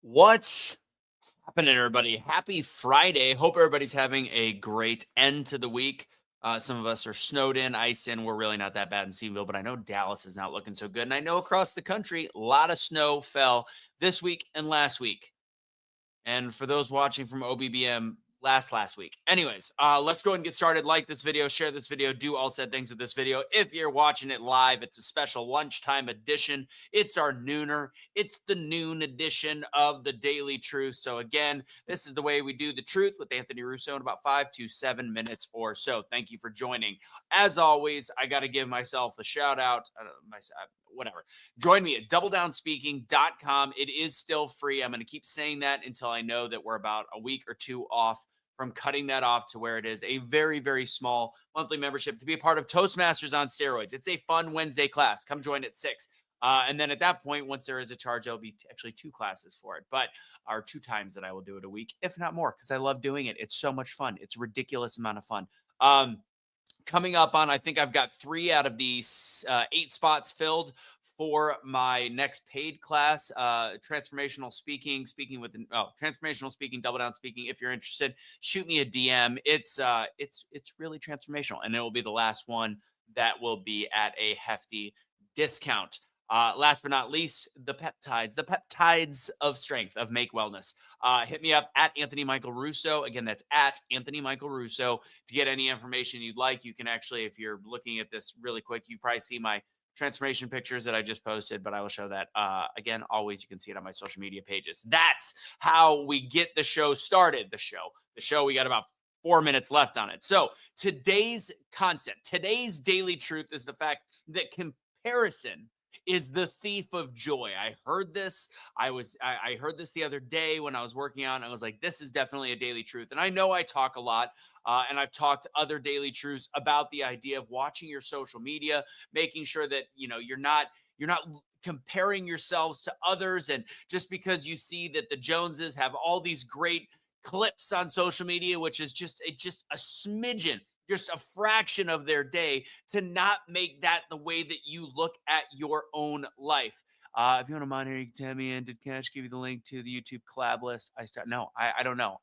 What's happening, everybody? Happy Friday. Hope everybody's having a great end to the week. Some of us are snowed in, iced in. We're really not that bad in Seaville, but I know Dallas is not looking so good. And I know across the country, a lot of snow fell this week and last week. And for those watching from OBBM, last week. Anyways, let's go and get started. Like this video, share this video, do all said things with this video. If you're watching it live, it's a special lunchtime edition. It's our nooner. It's the noon edition of the Daily Truth. So again, this is the way we do the truth with Anthony Russo in about 5 to 7 minutes or so. Thank you for joining. As always, I got to give myself a shout out. Whatever. Join me at doubledownspeaking.com. It is still free. I'm going to keep saying that until I know that we're about a week or two off from cutting that off to where it is a very, very small monthly membership to be a part of Toastmasters on steroids. It's a fun Wednesday class. Come join at 6. And then at that point, once there is a charge, there'll be actually 2 classes for it, but are 2 times that I will do it a week, if not more, because I love doing it. It's so much fun. It's a ridiculous amount of fun. Coming up on, I think I've got 3 out of these 8 spots filled for my next paid class, transformational speaking, transformational speaking, double down speaking. If you're interested, shoot me a DM. It's really transformational, and it will be the last one that will be at a hefty discount. Last but not least, the peptides of strength, of Make Wellness. Hit me up at Anthony Michael Russo. Again, that's at Anthony Michael Russo to get any information you'd like. You can actually, if you're looking at this really quick, you probably see my transformation pictures that I just posted, but I will show that. Again, always, you can see it on my social media pages. That's how we get the show started. The show, we got about 4 minutes left on it. So today's concept, today's daily truth is the fact that comparison is the thief of joy. I heard this. I heard this the other day when I was working out. And I was like, this is definitely a daily truth. And I know I talk a lot, and I've talked other daily truths about the idea of watching your social media, making sure that you're not comparing yourselves to others. And just because you see that the Joneses have all these great clips on social media, which is just a smidgen, just a fraction of their day, to not make that the way that you look at your own life. If you want to monitor, you can tell me. And did Cash give you the link to the YouTube collab list? I don't know.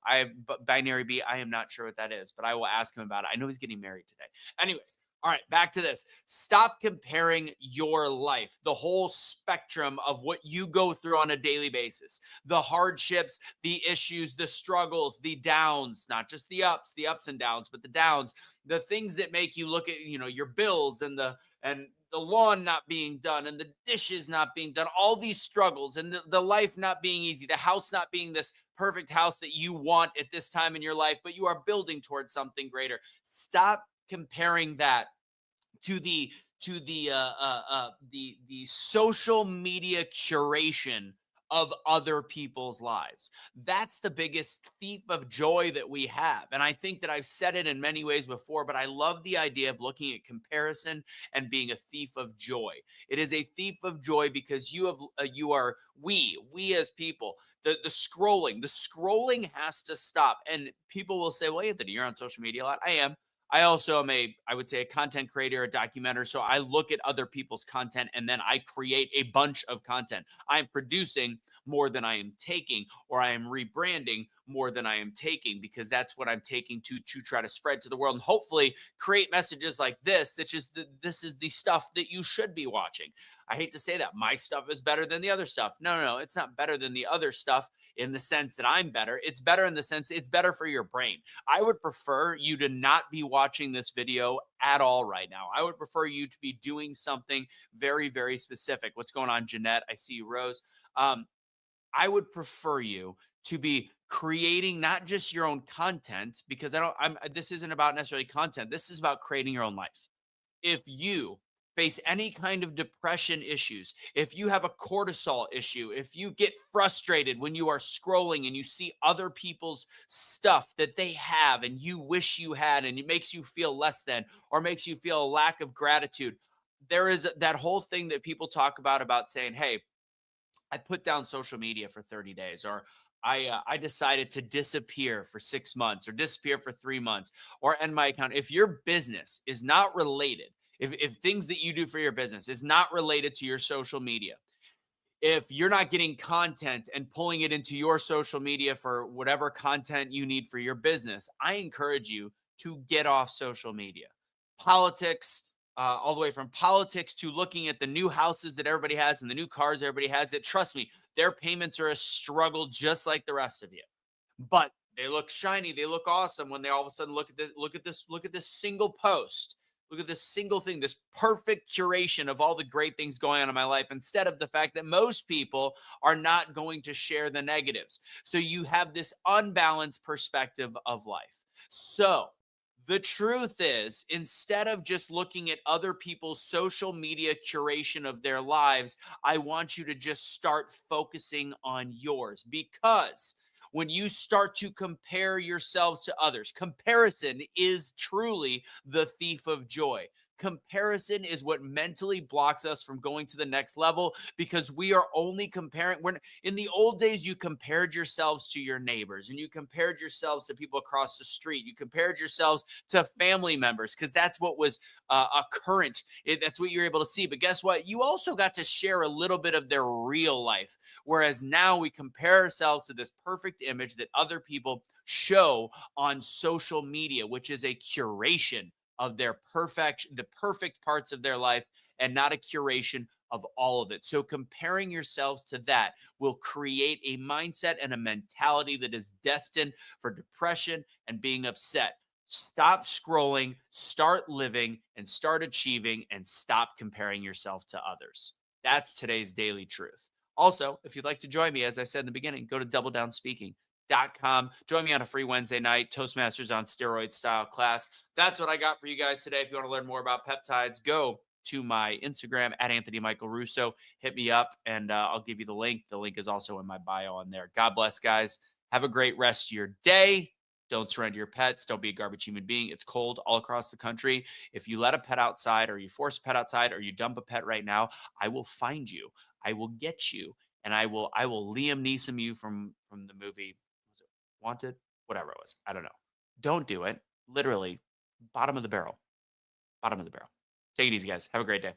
Binary B, I am not sure what that is, but I will ask him about it. I know he's getting married today. Anyways, all right, back to this. Stop comparing your life, the whole spectrum of what you go through on a daily basis, the hardships, the issues, the struggles, the downs, not just the ups and downs, but the downs, the things that make you look at, your bills and the lawn not being done and the dishes not being done, all these struggles, and the life not being easy, the house not being this perfect house that you want at this time in your life, but you are building towards something greater. Stop comparing that to the social media curation of other people's lives. That's the biggest thief of joy that we have. And I think that I've said it in many ways before, but I love the idea of looking at comparison and being a thief of joy. It is a thief of joy because we as people, the scrolling has to stop. And people will say, well, Anthony, you're on social media a lot. I am. I also am I would say, a content creator, a documenter. So I look at other people's content and then I create a bunch of content. I'm producing more than I am taking, or I am rebranding more than I am taking, because that's what I'm taking to try to spread to the world and hopefully create messages like this. This is the stuff that you should be watching. I hate to say that my stuff is better than the other stuff. No, it's not better than the other stuff in the sense that I'm better. It's better in the sense it's better for your brain. I would prefer you to not be watching this video at all right now. I would prefer you to be doing something very, very specific. What's going on, Jeanette? I see you, Rose. I would prefer you to be creating not just your own content, because this isn't about necessarily content. This is about creating your own life. If you face any kind of depression issues, if you have a cortisol issue, if you get frustrated when you are scrolling and you see other people's stuff that they have and you wish you had, and it makes you feel less than, or makes you feel a lack of gratitude, there is that whole thing that people talk about saying, hey, I put down social media for 30 days, or I decided to disappear for 6 months, or disappear for 3 months, or end my account. If your business is not related, if things that you do for your business is not related to your social media, If you're not getting content and pulling it into your social media for whatever content you need for your business, I encourage you to get off social media. Politics, all the way from politics to looking at the new houses that everybody has and the new cars everybody has, that trust me, their payments are a struggle just like the rest of you. But they look shiny, they look awesome when they all of a sudden look at this single post. Look at this single thing, this perfect curation of all the great things going on in my life, instead of the fact that most people are not going to share the negatives. So you have this unbalanced perspective of life. So the truth is, instead of just looking at other people's social media curation of their lives, I want you to just start focusing on yours, because when you start to compare yourselves to others, comparison is truly the thief of joy. Comparison is what mentally blocks us from going to the next level, because we are only comparing. When in the old days, you compared yourselves to your neighbors and you compared yourselves to people across the street. You compared yourselves to family members because that's what was a current. That's what you're able to see. But guess what? You also got to share a little bit of their real life. Whereas now we compare ourselves to this perfect image that other people show on social media, which is a curation of the perfect parts of their life, and not a curation of all of it. So comparing yourselves to that will create a mindset and a mentality that is destined for depression and being upset. Stop scrolling, start living, and start achieving, and stop comparing yourself to others. That's today's daily truth. Also, if you'd like to join me, as I said in the beginning, go to doubledownspeaking.com. Join me on a free Wednesday night Toastmasters on steroids style class. That's what I got for you guys today. If you want to learn more about peptides, go to my Instagram at Anthony Michael Russo. Hit me up and I'll give you the link. The link is also in my bio on there. God bless, guys. Have a great rest of your day. Don't surrender your pets. Don't be a garbage human being. It's cold all across the country. If you let a pet outside, or you force a pet outside, or you dump a pet right now, I will find you. I will get you, and I will Liam Neeson you from the movie, was it Wanted? Whatever it was. I don't know. Don't do it. Literally, bottom of the barrel. Bottom of the barrel. Take it easy, guys. Have a great day.